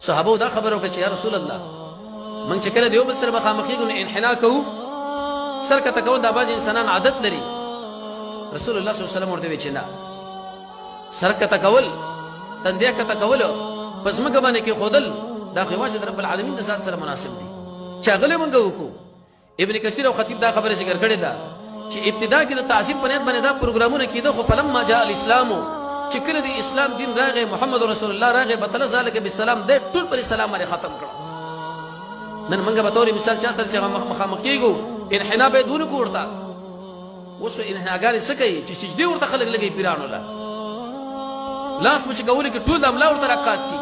صحابه دا خبر وکړه چې یا رسول الله من چې کله دیو بل سره مخامخېږو نو انحنا کوو سر کته کول دا بعض انسانان عادت لري رسول الله صلی الله علیه وسلم ورته وی چې نه سر کته کول تندې کته کول پس مګ باندې کې خودل دا خو واجب رب العالمین د ذات سره مناسب دي چاغله مونږ وکړو ابن کثیر او خطیب دا خبره ذکر کړې ده چې ابتدا کې د تعظیم په نیت باندې دا پروګرامونه کېده خو فلما جاء الاسلام چې کله د اسلام دین راغی محمد رسول الله راغی بطل ذلک بالسلام د ټول پر سلام باندې ختم کړو نن موږ به تور مثال چا سره چې مخامخ کېږو انحنا به دون کوړتا اوس انحناګار څه کوي چې سجدي ورته خلک لګي پیرانو لا لاس مچ کول کې ټول املا ورته رکعات کی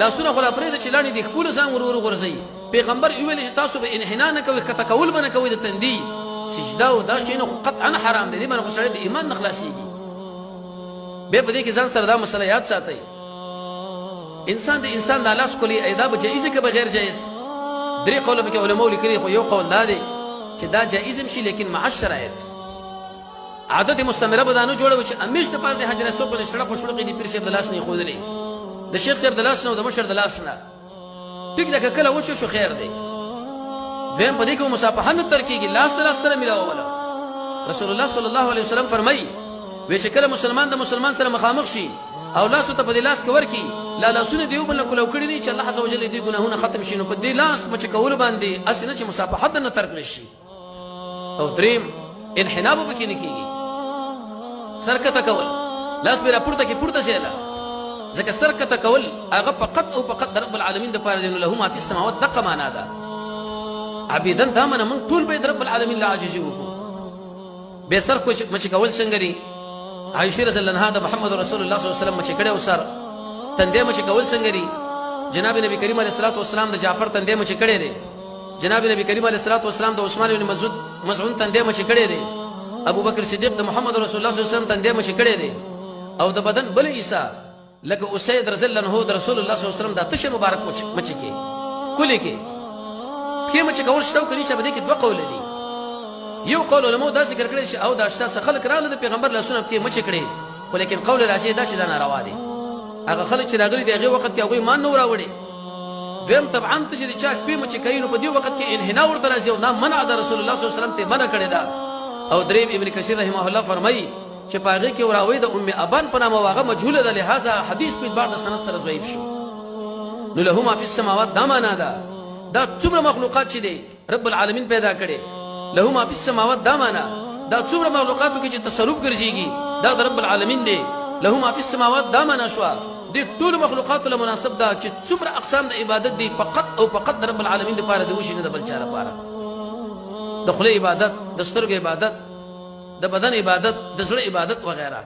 لاسونه خلا پرې د چلانی د خپل ځان ورور غرزي پیغمبر ویل چې تاسو به انحنا نه کوي کته کول به نه کوي د تندي سجده او دا شی نه قطعا حرام دي باندې خو د ایمان نخلاصيږي به په دې کې ځان سره دا مسله یاد ساتي انسان د انسان د لاس کولی اداب جایزه کې بغیر جایز درې قول به علماء لیکلي خو یو قول دا دی چې دا جایز شي لیکن مع الشرایط عادت مستمره بدانو جوړو چې امیش د پاره د حجر اسود په شړه په شړه کې د پیر صاحب د لاس نه خودلې د شیخ صاحب د لاس نه او د مشر د لاس نه ټیک دا کله وشو شو خیر دی دیم په دې کې مصافحه نه تر کېږي لاس د لاس سره ملاو ولا رسول الله صلی الله علیه وسلم فرمایي وی چې کله مسلمان د مسلمان سره مخامخ شي او لاس ته په دې لاس کې ورکی لا لاسونه دیو بل کولو کړی نه چې الله عز وجل دې ګناهونه ختم شي نو په دې لاس مچ کول باندې اسنه چې مصافحه نه ترک نشي او دریم انحناب به کې نه کېږي سرکته کول لاس به راپورته کې پورته ځاله ځکه سرکته کول هغه فقط او فقط رب العالمین د پاره دی له ما فی السماوات دقه معنا ده عبیدن دا من ټول به رب العالمین لا عاجزي وکړو به سر کو مچ کول څنګه لري عائشہ رضی الله عنها محمد رسول الله صلی الله علیه وسلم مچ کړه وسر تندې مچ کول څنګه لري جناب نبی کریم علیه الصلاه والسلام د جعفر تندې مچ کړه لري جناب نبی کریم علیه الصلاه والسلام د عثمان بن مزعون تندې مچ کړه لري ابو بکر صدیق د محمد رسول الله صلی الله علیه وسلم تندې مچ کړه لري او د بدن بل عیسی لکه اسید رضی الله عنه د رسول الله صلی الله علیه وسلم د تشه مبارک مچ کې کلی کې کې مچ کول شتو کړي چې بده کې دوه قول دي یو قول علماء دا ذکر کړی چې او دا شته خلک رااله د پیغمبر لاسونه کې مچ کړي خو لیکن قول راځي دا چې دا ناروا دي هغه خلک چې راغلي دی هغه وخت کې هغه مان نه راوړي دیم طبعا ته چې چا په مچ کوي نو په دې وخت کې انحنا ورته راځي او دا منع د رسول الله صلی الله علیه وسلم ته منع کړی دا او دریم ابن کثیر رحمه الله فرمایي چې پاغه کې وراوي د ام ابان په نامه واغه مجهوله ده لہذا حدیث په بعد سند سره ضعیف شو نو له ما فی السماوات دا معنا ده دا څومره مخلوقات چې دي رب العالمین پیدا کړي له ما فی السماوات دا معنا دا څومره مخلوقاتو کې چې تصرف ګرځيږي دا رب العالمین دی له ما فی السماوات دا معنا شو دي ټول مخلوقات له مناسب ده چې څومره اقسام د عبادت دي فقط او فقط رب العالمین لپاره دی وشي نه د بل چا لپاره د خله عبادت د سترګې عبادت د بدن عبادت د زړه عبادت وغيرها